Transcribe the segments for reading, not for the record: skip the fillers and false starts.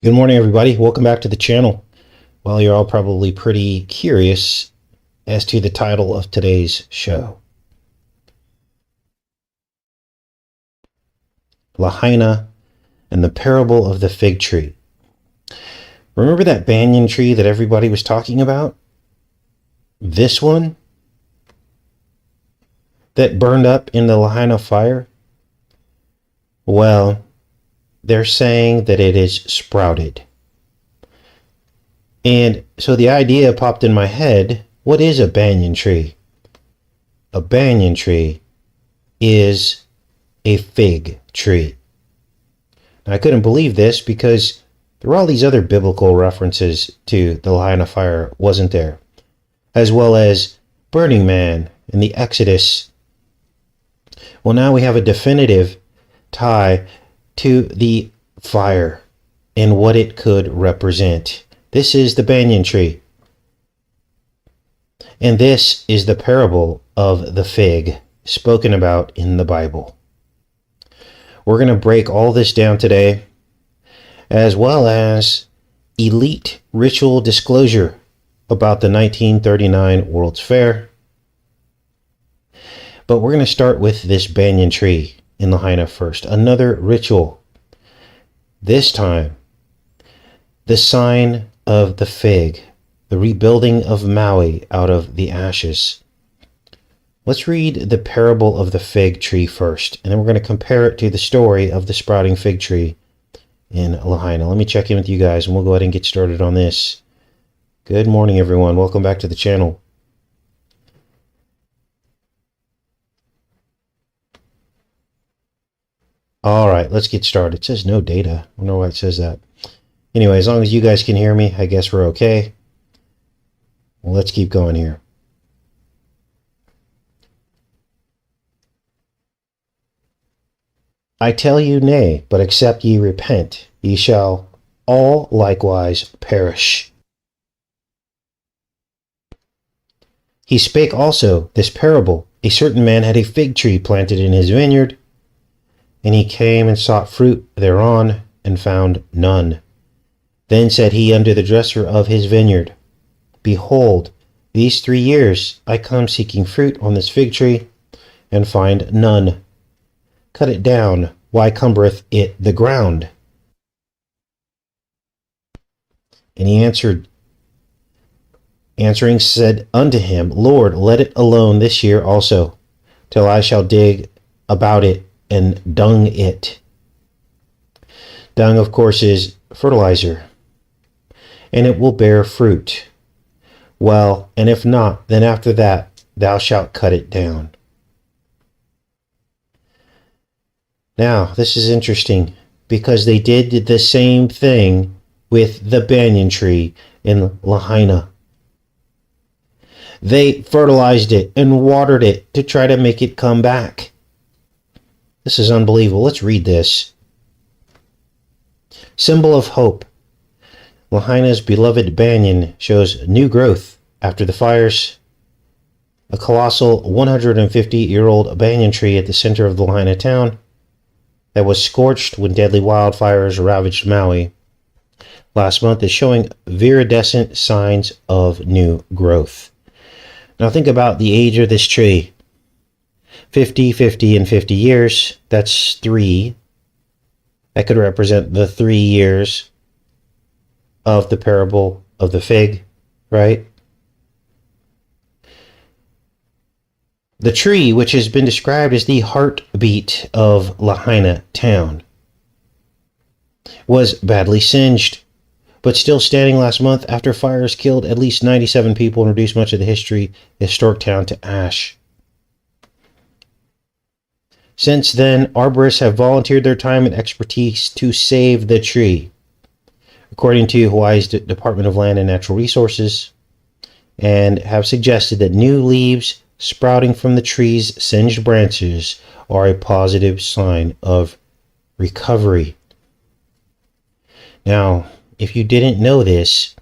Good morning, everybody. Welcome back to the channel. Well, you're all probably pretty curious as to the title of today's show. Lahaina and the parable of the fig tree. Remember that banyan tree that everybody was talking about? This one that burned up in the Lahaina fire? Well, they're saying that it is sprouted. And so the idea popped in my head, what is a banyan tree? A banyan tree is a fig tree. Now, I couldn't believe this because there were all these other biblical references to the Lahaina fire, wasn't there? As well as Burning Man and the Exodus. Well, now we have a definitive tie to the fire and what it could represent. This is the banyan tree. And this is the parable of the fig spoken about in the Bible. We're going to break all this down today, as well as elite ritual disclosure about the 1939 World's Fair. But we're going to start with this banyan tree in Lahaina first. Another ritual. This time, the sign of the fig, the rebuilding of Maui out of the ashes. Let's read the parable of the fig tree first, and then we're going to compare it to the story of the sprouting fig tree in Lahaina. Let me check in with you guys, and we'll go ahead and get started on this. Good morning, everyone. Welcome back to the channel. All right, let's get started. It says no data. I wonder why it says that. Anyway, as long as you guys can hear me, I guess we're okay. Well, let's keep going here. I tell you nay, but except ye repent, ye shall all likewise perish. He spake also this parable. A certain man had a fig tree planted in his vineyard, and he came and sought fruit thereon, and found none. Then said he unto the dresser of his vineyard, Behold, these 3 years I come seeking fruit on this fig tree, and find none. Cut it down, why cumbereth it the ground? And he answering said unto him, Lord, let it alone this year also, till I shall dig about it and dung it. Dung, of course, is fertilizer, and it will bear fruit. Well, and if not, then after that thou shalt cut it down. Now, this is interesting because they did the same thing with the banyan tree in Lahaina. They fertilized it and watered it to try to make it come back. This is unbelievable. Let's read this. Symbol of hope. Lahaina's beloved banyan shows new growth after the fires. A colossal 150-year-old banyan tree at the center of the Lahaina town that was scorched when deadly wildfires ravaged Maui last month is showing viridescent signs of new growth. Now think about the age of this tree. 50, 50, and 50 years. That's 3. That could represent the 3 years of the parable of the fig, right? The tree, which has been described as the heartbeat of Lahaina town, was badly singed, but still standing last month after fires killed at least 97 people and reduced much of the historic town to ash. Since then, arborists have volunteered their time and expertise to save the tree. According to Hawaii's Department of Land and Natural Resources, and have suggested that new leaves sprouting from the tree's singed branches are a positive sign of recovery. Now, if you didn't know this,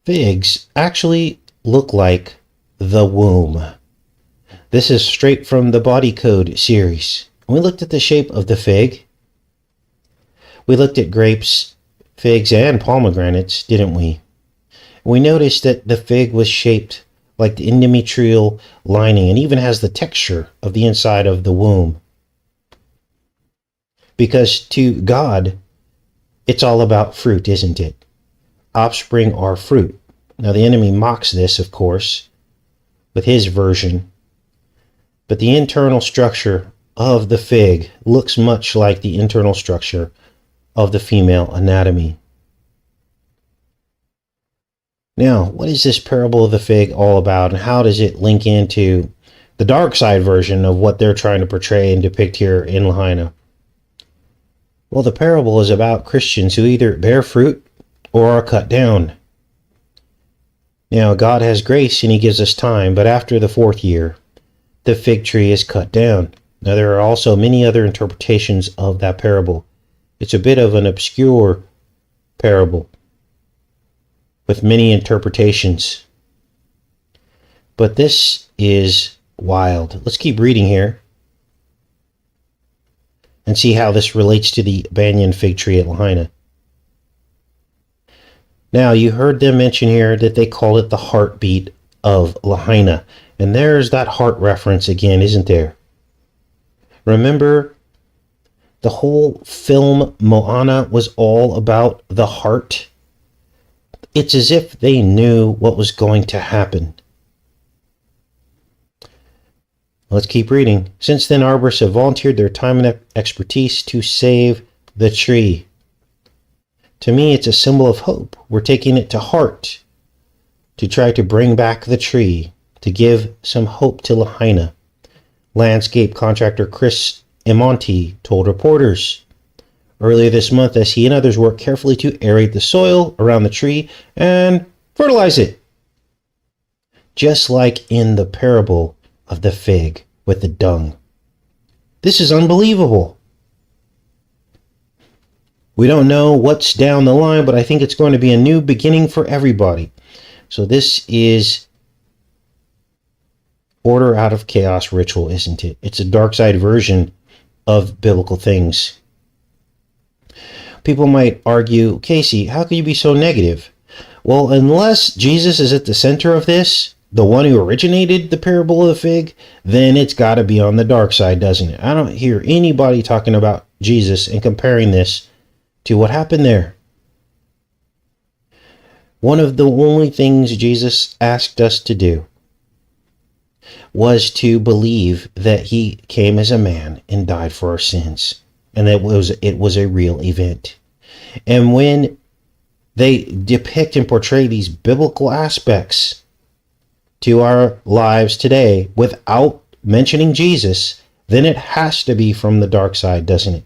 figs actually look like the womb. This is straight from the Body Code series. We looked at the shape of the fig. We looked at grapes, figs, and pomegranates, didn't we? We noticed that the fig was shaped like the endometrial lining and even has the texture of the inside of the womb. Because to God, it's all about fruit, isn't it? Offspring are fruit. Now the enemy mocks this, of course, with his version. But the internal structure of the fig looks much like the internal structure of the female anatomy. Now, what is this parable of the fig all about, and how does it link into the dark side version of what they're trying to portray and depict here in Lahaina? Well, the parable is about Christians who either bear fruit or are cut down. Now, God has grace and he gives us time, but after the 4th year, the fig tree is cut down. Now, there are also many other interpretations of that parable. It's a bit of an obscure parable with many interpretations. But this is wild. Let's keep reading here and see how this relates to the Banyan fig tree at Lahaina. Now, you heard them mention here that they call it the heartbeat of Lahaina. And there's that heart reference again, isn't there? Remember, the whole film Moana was all about the heart. It's as if they knew what was going to happen. Let's keep reading. Since then, arborists have volunteered their time and expertise to save the tree. To me, it's a symbol of hope. We're taking it to heart to try to bring back the tree, to give some hope to Lahaina. Landscape contractor Chris Emonti told reporters earlier this month as he and others worked carefully to aerate the soil around the tree and fertilize it. Just like in the parable of the fig with the dung. This is unbelievable. We don't know what's down the line, but I think it's going to be a new beginning for everybody. So this is order out of chaos ritual, isn't it? It's a dark side version of biblical things. People might argue, Casey, how can you be so negative? Well, unless Jesus is at the center of this, the one who originated the parable of the fig, then it's got to be on the dark side, doesn't it? I don't hear anybody talking about Jesus and comparing this to what happened there. One of the only things Jesus asked us to do was to believe that he came as a man and died for our sins, and that it was a real event. And when they depict and portray these biblical aspects to our lives today without mentioning Jesus, then it has to be from the dark side, doesn't it?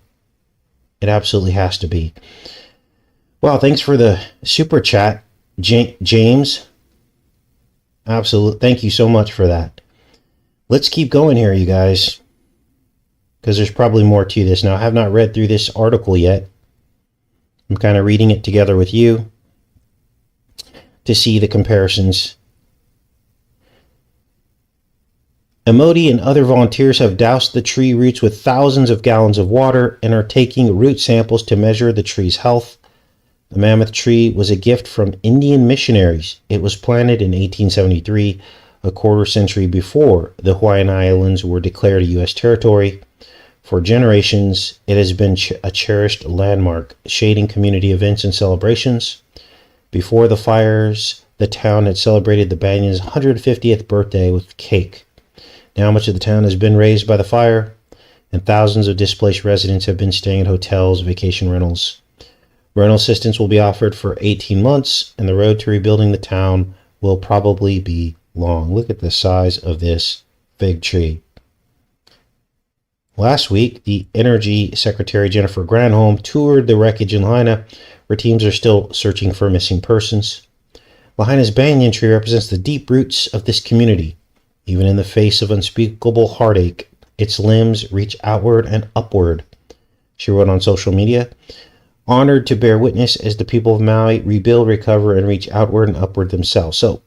It absolutely has to be. Well, thanks for the super chat, James. Absolutely. Thank you so much for that. Let's keep going here, you guys, because there's probably more to this. Now, I have not read through this article yet. I'm kind of reading it together with you to see the comparisons. Emoti and other volunteers have doused the tree roots with thousands of gallons of water and are taking root samples to measure the tree's health. The mammoth tree was a gift from Indian missionaries. It was planted in 1873, a quarter century before the Hawaiian Islands were declared a U.S. territory. For generations, it has been a cherished landmark, shading community events and celebrations. Before the fires, the town had celebrated the Banyan's 150th birthday with cake. Now much of the town has been razed by the fire, and thousands of displaced residents have been staying at hotels, vacation rentals. Rental assistance will be offered for 18 months, and the road to rebuilding the town will probably be long. Look at the size of this fig tree. Last week, the Energy Secretary Jennifer Granholm toured the wreckage in Lahaina, where teams are still searching for missing persons. Lahaina's banyan tree represents the deep roots of this community. Even in the face of unspeakable heartache, its limbs reach outward and upward. She wrote on social media, honored to bear witness as the people of Maui rebuild, recover, and reach outward and upward themselves. So,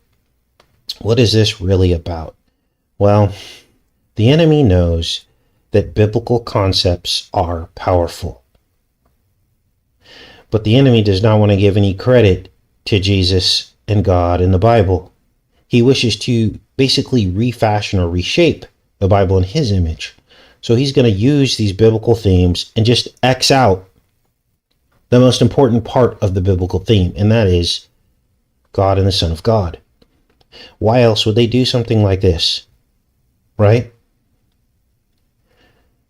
what is this really about? Well, the enemy knows that biblical concepts are powerful. But the enemy does not want to give any credit to Jesus and God and the Bible. He wishes to basically refashion or reshape the Bible in his image. So he's going to use these biblical themes and just X out the most important part of the biblical theme, and that is God and the Son of God. Why else would they do something like this? Right?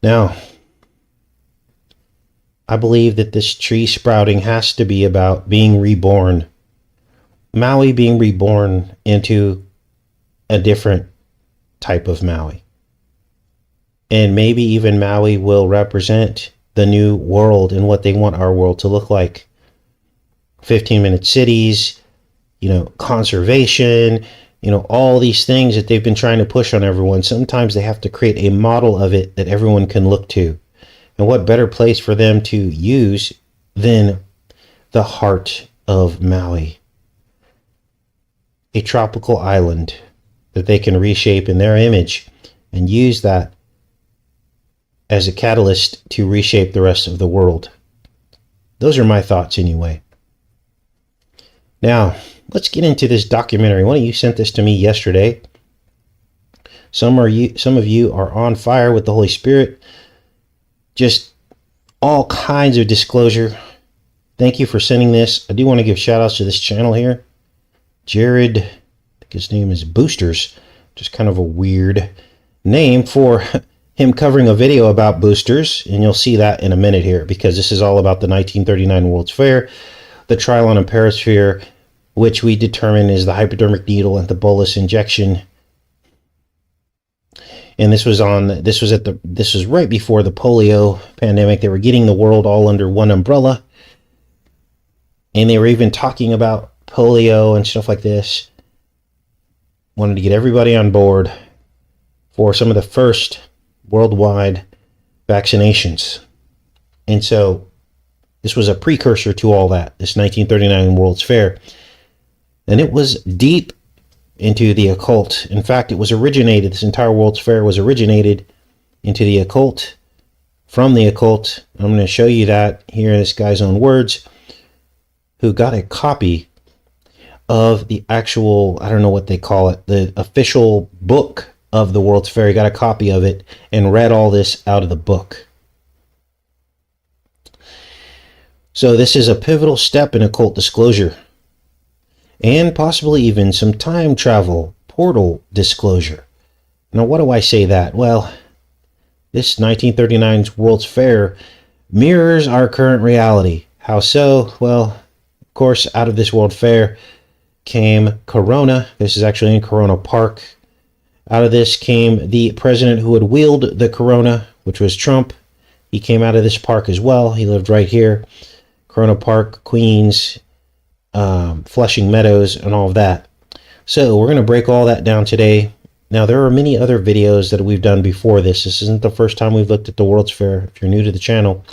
Now, I believe that this tree sprouting has to be about being reborn. Maui being reborn into a different type of Maui. And maybe even Maui will represent the new world and what they want our world to look like. 15-minute cities, conservation, all these things that they've been trying to push on everyone. Sometimes they have to create a model of it that everyone can look to. And what better place for them to use than the heart of Maui? A tropical island that they can reshape in their image and use that as a catalyst to reshape the rest of the world. Those are my thoughts anyway. Now, let's get into this documentary. One of you sent this to me yesterday. Some of you are on fire with the Holy Spirit. Just all kinds of disclosure. Thank you for sending this. I do want to give shout outs to this channel here. Jared, I think his name is Boosters. Just kind of a weird name for him covering a video about boosters, and you'll see that in a minute here, because this is all about the 1939 World's Fair, the Trilon and Perisphere, which we determine is the hypodermic needle and the bolus injection. And this was right before the polio pandemic. They were getting the world all under one umbrella, and they were even talking about polio and stuff like this. Wanted to get everybody on board for some of the first worldwide vaccinations. And so this was a precursor to all that, this 1939 World's Fair. And it was deep into the occult. In fact, this entire World's Fair was originated into the occult, from the occult. I'm going to show you that here in this guy's own words, who got a copy of the actual, I don't know what they call it, the official book of the World's Fair. He got a copy of it and read all this out of the book. So this is a pivotal step in occult disclosure, and possibly even some time travel portal disclosure. Now, why do I say that? Well, this 1939's World's Fair mirrors our current reality. How so? Well, of course, out of this World Fair came Corona. This is actually in Corona Park. Out of this came the president who would wield the Corona, which was Trump. He came out of this park as well. He lived right here. Corona Park, Queens, Flushing Meadows, and all of that. So we're going to break all that down today. Now, there are many other videos that we've done before this. This isn't the first time we've looked at the World's Fair. If you're new to the channel,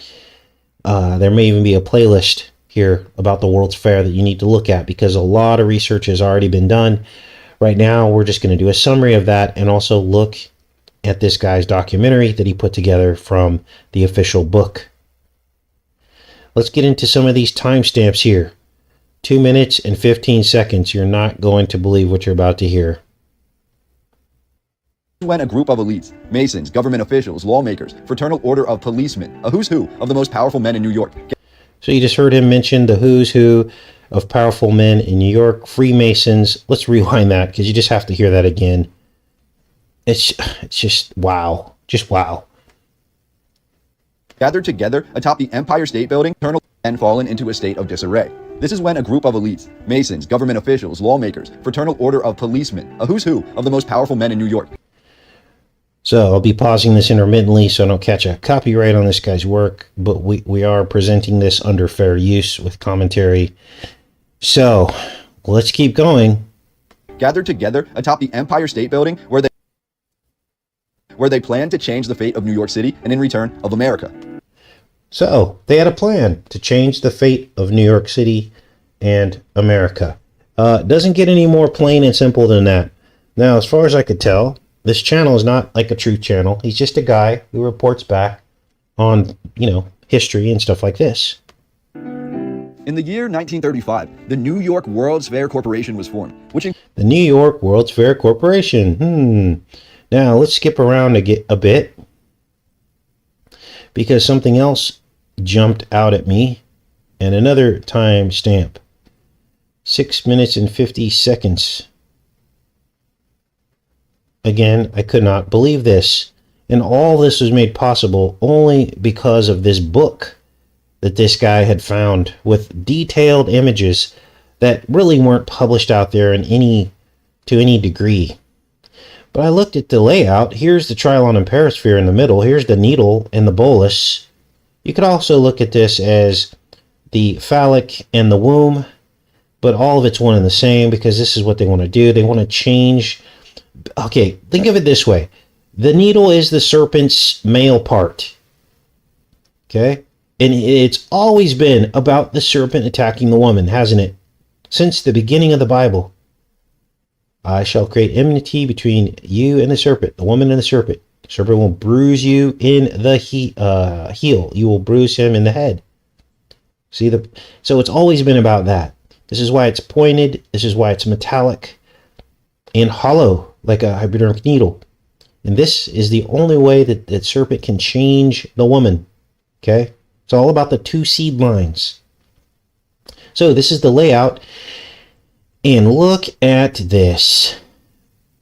there may even be a playlist here about the World's Fair that you need to look at, because a lot of research has already been done. Right now, we're just going to do a summary of that and also look at this guy's documentary that he put together from the official book. Let's get into some of these timestamps here. 2 minutes and 15 seconds. You're not going to believe what you're about to hear. When a group of elites, Masons, government officials, lawmakers, fraternal order of policemen, a who's who of the most powerful men in New York. So you just heard him mention the who's who of powerful men in New York, Freemasons. Let's rewind that, because you just have to hear that again. It's just wow. Just wow. Gathered together atop the Empire State Building, and fallen into a state of disarray. This is when a group of elites, Masons, government officials, lawmakers, fraternal order of policemen, a who's who of the most powerful men in New York. So I'll be pausing this intermittently so I don't catch a copyright on this guy's work, but we are presenting this under fair use with commentary. So let's keep going. Gathered together atop the Empire State Building where they plan to change the fate of New York City and in return of America. So they had a plan to change the fate of New York City and America. Doesn't get any more plain and simple than that. Now, as far as I could tell, this channel is not like a truth channel. He's just a guy who reports back on, history and stuff like this. In the year 1935, the New York World's Fair Corporation was formed, The New York World's Fair Corporation. Now, let's skip around a bit, because something else jumped out at me, and another time stamp. 6 minutes and 50 seconds. Again, I could not believe this. And all this was made possible only because of this book that this guy had found with detailed images that really weren't published out there to any degree. But I looked at the layout. Here's the Trilon and Perisphere in the middle. Here's the needle and the bolus. You could also look at this as the phallic and the womb, but all of it's one and the same, because this is what they want to do. They want to change. Okay, think of it this way. The needle is the serpent's male part. Okay? And it's always been about the serpent attacking the woman, hasn't it? Since the beginning of the Bible. I shall create enmity between you and the serpent, the woman and the serpent. The serpent will bruise you in the heel. You will bruise him in the head. So it's always been about that. This is why it's pointed. This is why it's metallic and hollow, like a hypodermic needle. And this is the only way that the serpent can change the woman. Okay? It's all about the two seed lines. So this is the layout. And look at this.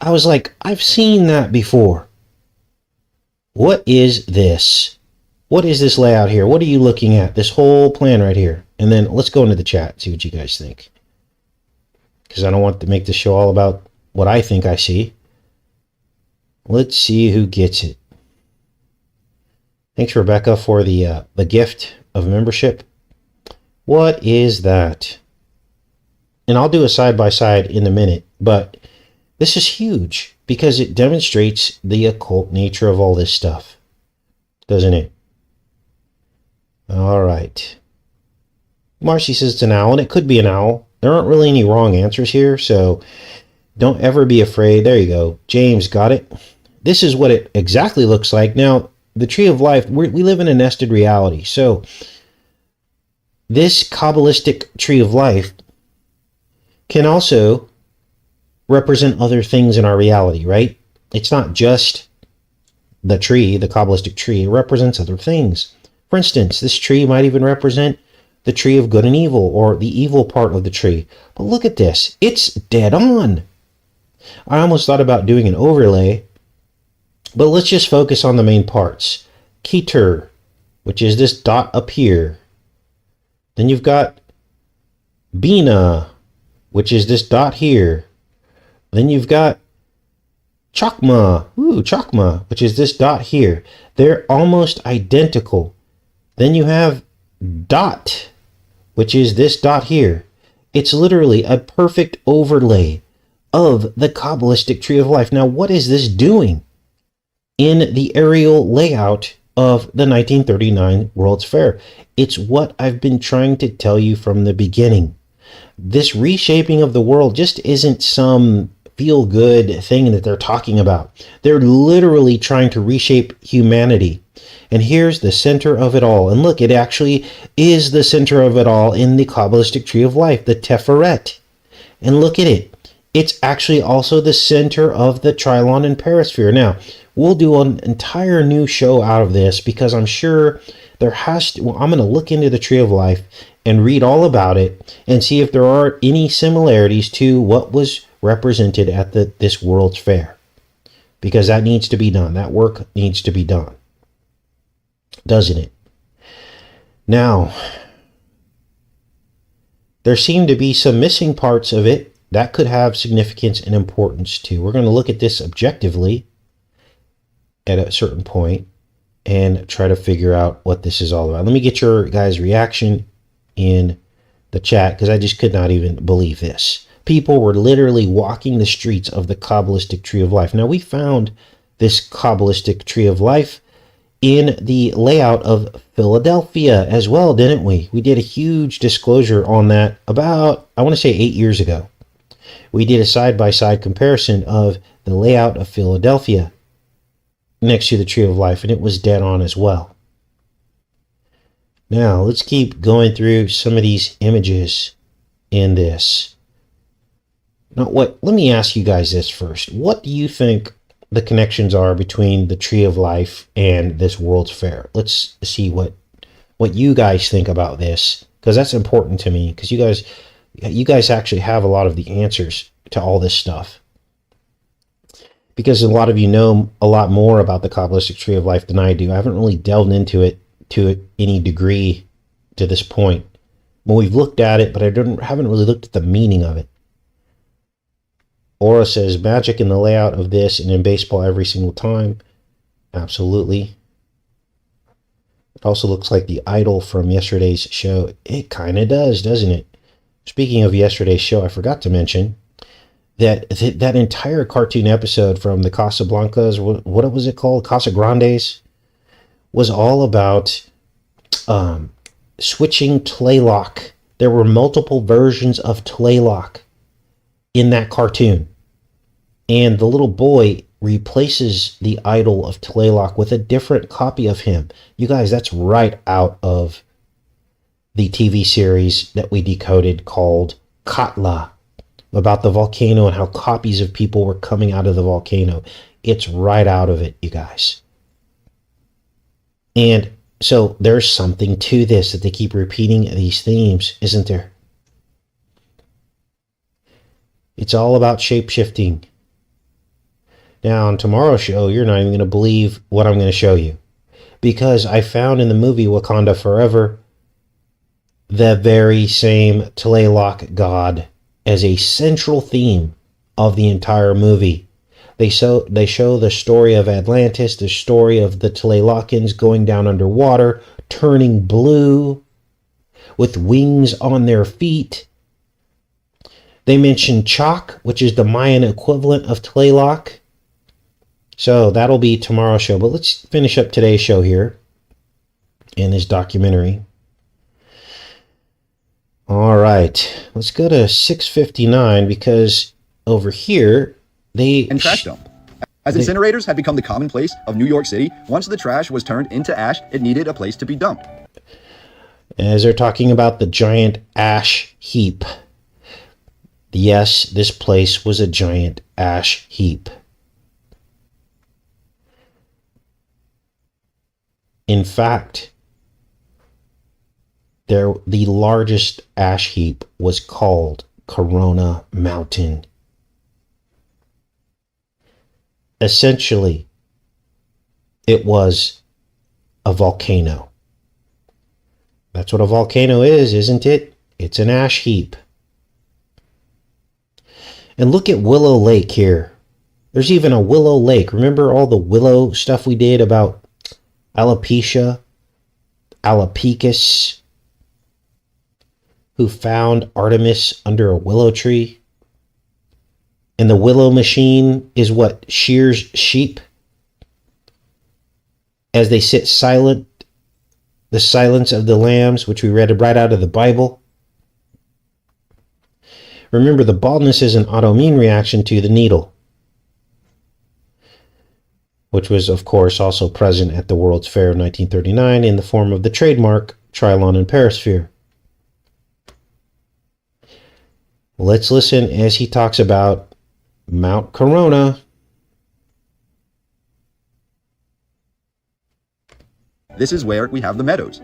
I was like, I've seen that before. What is this? What is this layout here? What are you looking at? This whole plan right here. And then let's go into the chat, see what you guys think. Because I don't want to make this show all about what I think I see. Let's see who gets it. Thanks, Rebecca, for the gift of membership. What is that? And I'll do a side-by-side in a minute, but this is huge because it demonstrates the occult nature of all this stuff, doesn't it? All right. Marcy says it's an owl, and it could be an owl. There aren't really any wrong answers here, so don't ever be afraid. There you go. James got it. This is what it exactly looks like. Now, the Tree of Life, we live in a nested reality. So this Kabbalistic Tree of Life can also represent other things in our reality, right? It's not just the tree, the Kabbalistic tree. It represents other things. For instance, this tree might even represent the tree of good and evil, or the evil part of the tree. But look at this. It's dead on. I almost thought about doing an overlay, but let's just focus on the main parts. Keter, which is this dot up here. Then you've got Bina, which is this dot here. Then you've got Chakma, which is this dot here. They're almost identical. Then you have Dot, which is this dot here. It's literally a perfect overlay of the Kabbalistic Tree of Life. Now, what is this doing in the aerial layout of the 1939 World's Fair? It's what I've been trying to tell you from the beginning. This reshaping of the world just isn't some feel-good thing that they're talking about. They're literally trying to reshape humanity. And here's the center of it all. And look, it actually is the center of it all in the Kabbalistic Tree of Life, the Teferet. And look at it. It's actually also the center of the Trilon and Perisphere. Now, we'll do an entire new show out of this, because I'm sure there has to, I'm going to look into the Tree of Life and read all about it and see if there are any similarities to what was represented at this World's Fair. Because that needs to be done. That work needs to be done. Doesn't it? Now, there seem to be some missing parts of it that could have significance and importance too. We're going to look at this objectively at a certain point and try to figure out what this is all about. Let me get your guys' reaction in the chat, because I just could not even believe this. People were literally walking the streets of the Kabbalistic Tree of Life. Now, we found this Kabbalistic Tree of Life in the layout of Philadelphia as well, didn't we? We did a huge disclosure on that about, I want to say 8 years ago. we did a side-by-side comparison of the layout of Philadelphia next to the Tree of Life, and it was dead on as well. Now, let's keep going through some of these images in this. Now, let me ask you guys this first. What do you think the connections are between the Tree of Life and this World's Fair? Let's see what you guys think about this, because that's important to me, because you guys actually have a lot of the answers to all this stuff. Because a lot of you know a lot more about the Kabbalistic Tree of Life than I do. I haven't really delved into it to any degree to this point. Well, we've looked at it, but I haven't really looked at the meaning of it. Aura says, magic in the layout of this and in baseball every single time. Absolutely. It also looks like the idol from yesterday's show. It kind of does, doesn't it? Speaking of yesterday's show, I forgot to mention that that entire cartoon episode from the Casablancas, what was it called? Casa Grandes, was all about switching Tlaloc. There were multiple versions of Tlaloc in that cartoon. And the little boy replaces the idol of Tlaloc with a different copy of him. You guys, that's right out of the TV series that we decoded called Katla, about the volcano and how copies of people were coming out of the volcano. It's right out of it, you guys. And so there's something to this, that they keep repeating these themes, isn't there? It's all about shape-shifting. Now, on tomorrow's show, you're not even going to believe what I'm going to show you. Because I found in the movie Wakanda Forever the very same Tlaloc god as a central theme of the entire movie. They show the story of Atlantis, the story of the Tlalocans going down underwater, turning blue, with wings on their feet. They mention Chak, which is the Mayan equivalent of Tlaloc. So that'll be tomorrow's show. But let's finish up today's show here in this documentary. All right, let's go to 659, because over here and trash dump. As incinerators had become the commonplace of New York City, once the trash was turned into ash, it needed a place to be dumped. As they're talking about the giant ash heap. Yes, this place was a giant ash heap. In fact, the largest ash heap was called Corona Mountain. Essentially, it was a volcano. That's what a volcano is, isn't it? It's an ash heap. And look at Willow Lake here. There's even a Willow Lake. Remember all the willow stuff we did about alopecia, Alopecus, who found Artemis under a willow tree? And the willow machine is what shears sheep as they sit silent, the silence of the lambs, which we read right out of the Bible. Remember, the baldness is an autoimmune reaction to the needle, which was, of course, also present at the World's Fair of 1939 in the form of the trademark Trilon and Perisphere. Let's listen as he talks about Mount Corona. This is where we have the meadows.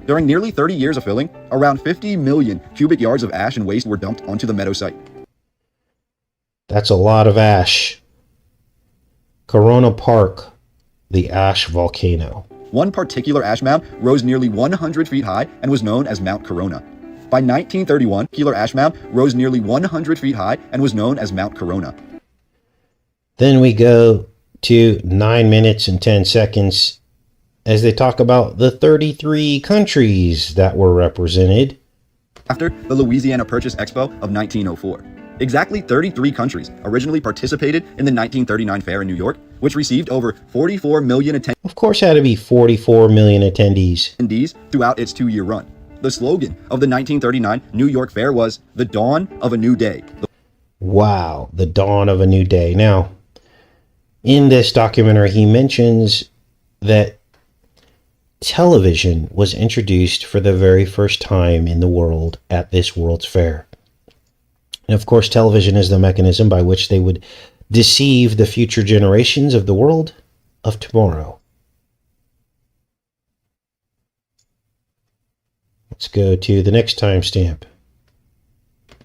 During nearly 30 years of filling, around 50 million cubic yards of ash and waste were dumped onto the meadow site. That's a lot of ash. Corona Park, the ash volcano. One particular ash mound rose nearly 100 feet high and was known as Mount Corona. By 1931, Keeler Ash Mound rose nearly 100 feet high and was known as Mount Corona. Then we go to 9 minutes and 10 seconds as they talk about the 33 countries that were represented. After the Louisiana Purchase Expo of 1904, exactly 33 countries originally participated in the 1939 fair in New York, which received over 44 million attendees. Of course, it had to be 44 million attendees Throughout its 2-year run. The slogan of the 1939 New York Fair was "The Dawn of a New Day." Wow, the dawn of a new day. Now, in this documentary, he mentions that television was introduced for the very first time in the world at this World's Fair. And of course, television is the mechanism by which they would deceive the future generations of the world of tomorrow. Let's go to the next timestamp.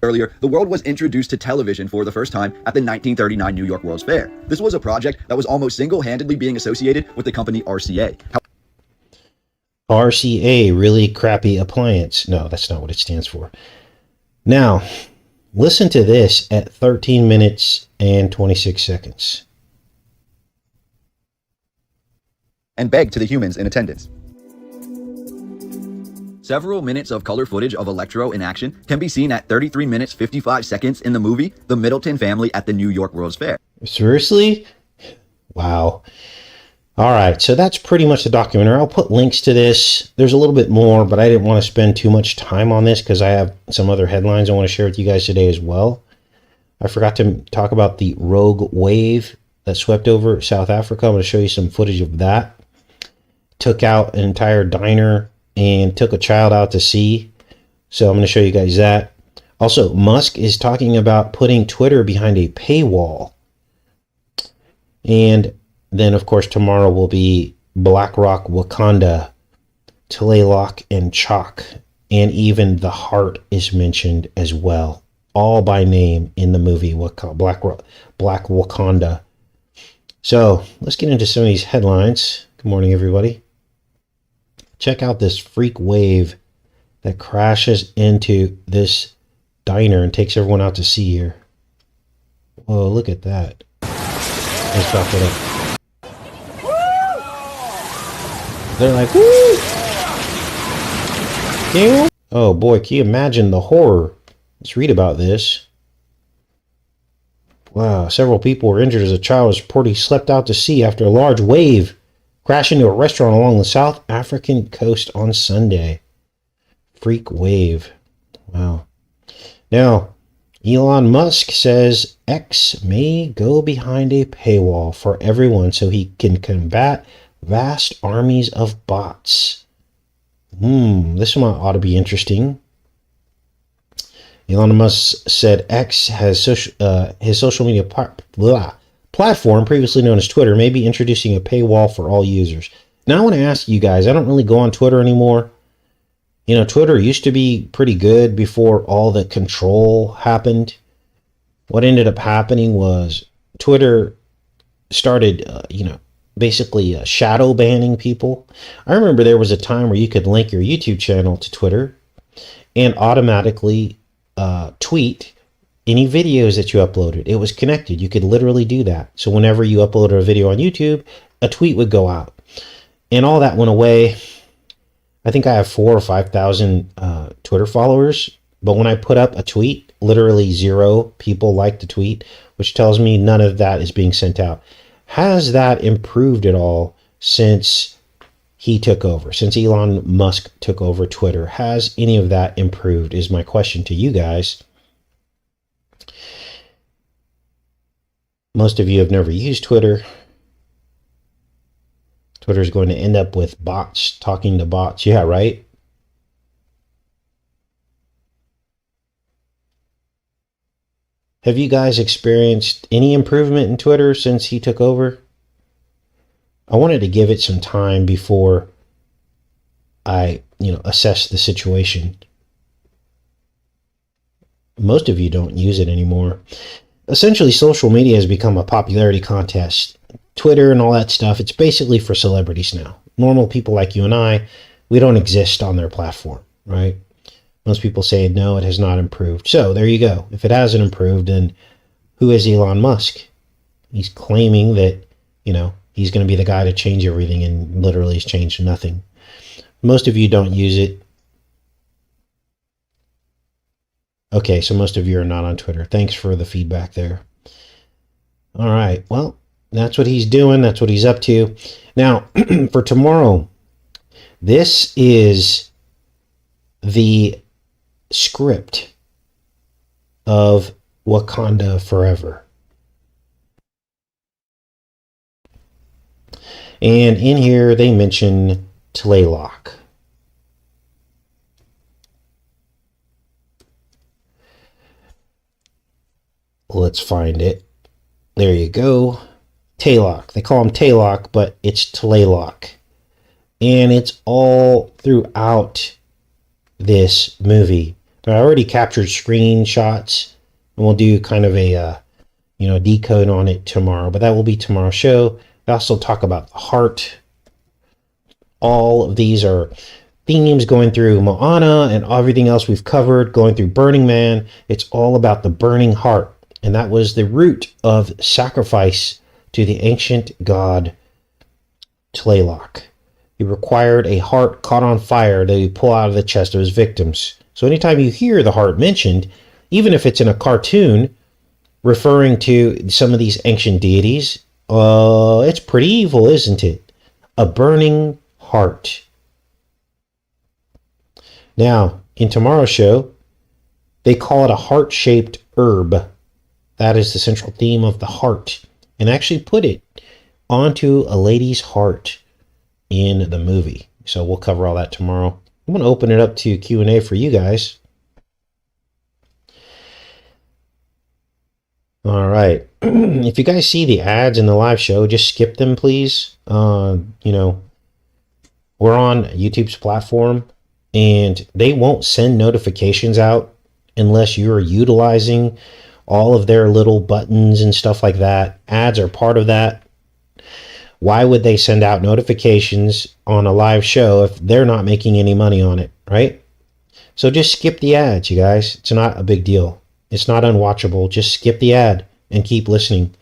Earlier, the world was introduced to television for the first time at the 1939 New York World's Fair. This was a project that was almost single-handedly being associated with the company RCA. RCA, really crappy appliance. No, that's not what it stands for. Now, listen to this at 13 minutes and 26 seconds. And begged to the humans in attendance. Several minutes of color footage of Electro in action can be seen at 33 minutes 55 seconds in the movie The Middleton Family at the New York World's Fair. Seriously? Wow. All right, so that's pretty much the documentary. I'll put links to this. There's a little bit more, but I didn't want to spend too much time on this because I have some other headlines I want to share with you guys today as well. I forgot to talk about the rogue wave that swept over South Africa. I'm going to show you some footage of that. Took out an entire diner and took a child out to sea. So I'm going to show you guys that. Also, Musk is talking about putting Twitter behind a paywall. And then, of course, tomorrow will be BlackRock, Wakanda, Tlaloc, and Chalk. And even the heart is mentioned as well. All by name in the movie Black Wakanda. So let's get into some of these headlines. Good morning, everybody. Check out this freak wave that crashes into this diner and takes everyone out to sea here. Whoa, look at that. Let's drop it up. They're like, woo! Oh boy, can you imagine the horror? Let's read about this. Wow, several people were injured as a child was reportedly swept out to sea after a large wave crashed into a restaurant along the South African coast on Sunday. Freak wave. Wow. Now, Elon Musk says X may go behind a paywall for everyone so he can combat vast armies of bots. This one ought to be interesting. Elon Musk said X has his social media platform, previously known as Twitter, may be introducing a paywall for all users. Now I want to ask you guys, I don't really go on Twitter anymore. You know, Twitter used to be pretty good before all the control happened. What ended up happening was Twitter started, basically shadow banning people. I remember there was a time where you could link your YouTube channel to Twitter and automatically tweet any videos that you uploaded. It was connected. You could literally do that. So whenever you uploaded a video on YouTube, a tweet would go out. And all that went away. I think I have 4,000 or 5,000 Twitter followers. But when I put up a tweet, literally 0 people liked the tweet, which tells me none of that is being sent out. Has that improved at all since he took over? Since Elon Musk took over Twitter? Has any of that improved is my question to you guys. Most of you have never used Twitter. Twitter is going to end up with bots talking to bots. Yeah, right? Have you guys experienced any improvement in Twitter since he took over? I wanted to give it some time before I, assess the situation. Most of you don't use it anymore. Essentially, social media has become a popularity contest. Twitter and all that stuff, it's basically for celebrities now. Normal people like you and I, we don't exist on their platform, right? Most people say, no, it has not improved. So there you go. If it hasn't improved, then who is Elon Musk? He's claiming that, he's going to be the guy to change everything, and literally has changed nothing. Most of you don't use it. Okay, so most of you are not on Twitter. Thanks for the feedback there. All right, well, that's what he's doing. That's what he's up to. Now, for tomorrow, this is the script of Wakanda forever. And in here they mention Tlaylock. Let's find it. There you go. Tlaylock. They call him Tlaylock, but it's Tlaylock. And it's all throughout this movie. I already captured screenshots, and we'll do kind of a decode on it tomorrow. But that will be tomorrow's show. I also talk about the heart. All of these are themes going through Moana and everything else we've covered, going through Burning Man. It's all about the burning heart. And that was the root of sacrifice to the ancient god Tlaylock. He required a heart caught on fire that he pull out of the chest of his victims. So anytime you hear the heart mentioned, even if it's in a cartoon referring to some of these ancient deities, it's pretty evil, isn't it? A burning heart. Now, in tomorrow's show, they call it a heart-shaped herb. That is the central theme of the heart. And actually put it onto a lady's heart in the movie. So we'll cover all that tomorrow. I'm going to open it up to Q&A for you guys. All right. If you guys see the ads in the live show, just skip them, please. We're on YouTube's platform, and they won't send notifications out unless you're utilizing all of their little buttons and stuff like that. Ads are part of that. Why would they send out notifications on a live show if they're not making any money on it, right? So just skip the ads, you guys. It's not a big deal. It's not unwatchable. Just skip the ad and keep listening.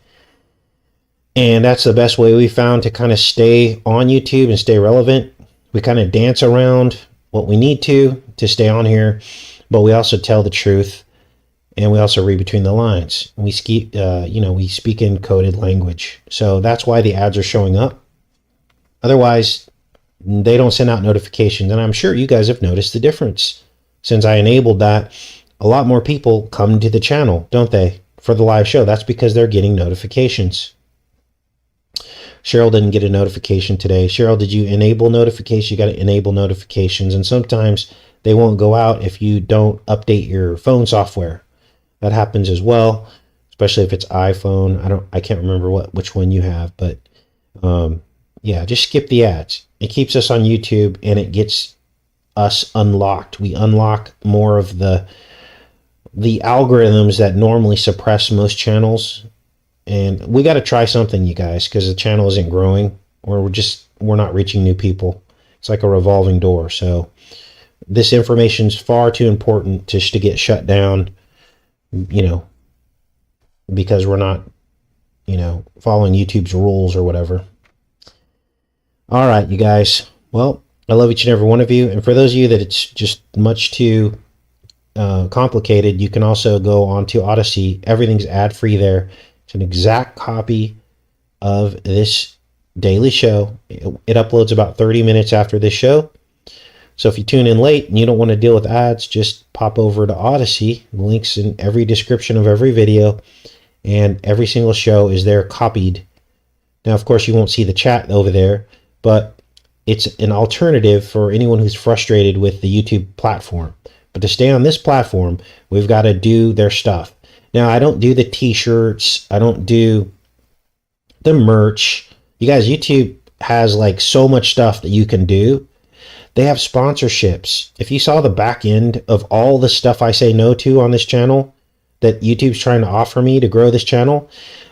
And that's the best way we found to kind of stay on YouTube and stay relevant. We kind of dance around what we need to stay on here, but we also tell the truth, and we also read between the lines. We speak in coded language. So that's why the ads are showing up. Otherwise, they don't send out notifications, and I'm sure you guys have noticed the difference. Since I enabled that, a lot more people come to the channel, don't they, for the live show? That's because they're getting notifications. Cheryl didn't get a notification today. Cheryl, did you enable notifications? You got to enable notifications, and sometimes they won't go out if you don't update your phone software. That happens as well, especially if it's iPhone. I can't remember which one you have, but yeah, just skip the ads. It keeps us on YouTube, and it gets us unlocked. We unlock more of the algorithms that normally suppress most channels. And we got to try something, you guys, because the channel isn't growing, or we're not reaching new people. It's like a revolving door. So this information is far too important just to get shut down, because we're not, following YouTube's rules or whatever. All right, you guys. Well, I love each and every one of you. And for those of you that it's just much too complicated, you can also go on to ODYSEE. Everything's ad-free there. It's an exact copy of this daily show. It uploads about 30 minutes after this show. So if you tune in late and you don't want to deal with ads, just pop over to ODYSEE. Links in every description of every video, and every single show is there copied. Now, of course, you won't see the chat over there, but it's an alternative for anyone who's frustrated with the YouTube platform. But to stay on this platform, we've got to do their stuff. Now, I don't do the t-shirts. I don't do the merch. You guys, YouTube has like so much stuff that you can do. They have sponsorships. If you saw the back end of all the stuff I say no to on this channel that YouTube's trying to offer me to grow this channel,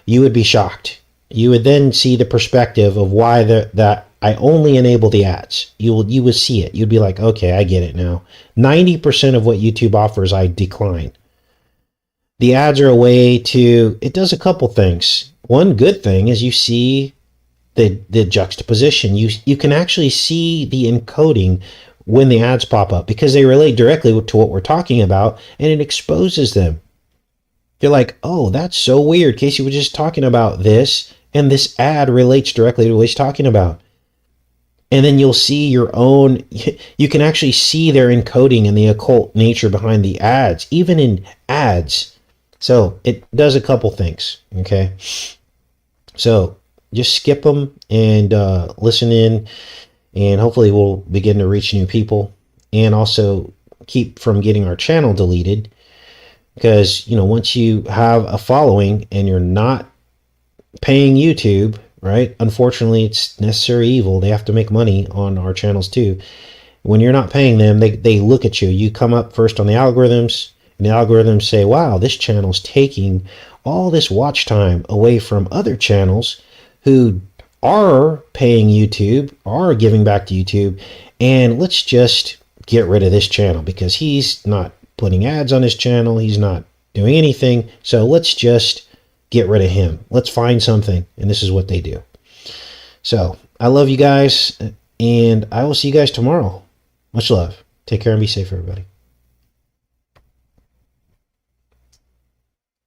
you would be shocked. You would then see the perspective of why that I only enable the ads. You would see it. You'd be like, okay, I get it now. 90% of what YouTube offers, I decline. The ads are a way to, it does a couple things. One good thing is you see the juxtaposition. You can actually see the encoding when the ads pop up, because they relate directly to what we're talking about, and it exposes them. You're like, oh, that's so weird. Casey was just talking about this, and this ad relates directly to what he's talking about. And then you'll see your own, you can actually see their encoding and the occult nature behind the ads. Even in ads, So it does a couple things. Okay. So just skip them and listen in, and hopefully we'll begin to reach new people, and also keep from getting our channel deleted. Because, you know, once you have a following and you're not paying YouTube, right? Unfortunately, it's necessary evil. They have to make money on our channels too. When you're not paying them, they look at you. You come up first on the algorithms, and the algorithms say, wow, this channel's taking all this watch time away from other channels who are paying YouTube, are giving back to YouTube, and let's just get rid of this channel because he's not putting ads on his channel, he's not doing anything, so let's just get rid of him. Let's find something, and this is what they do. So I love you guys, and I will see you guys tomorrow. Much love. Take care and be safe, everybody.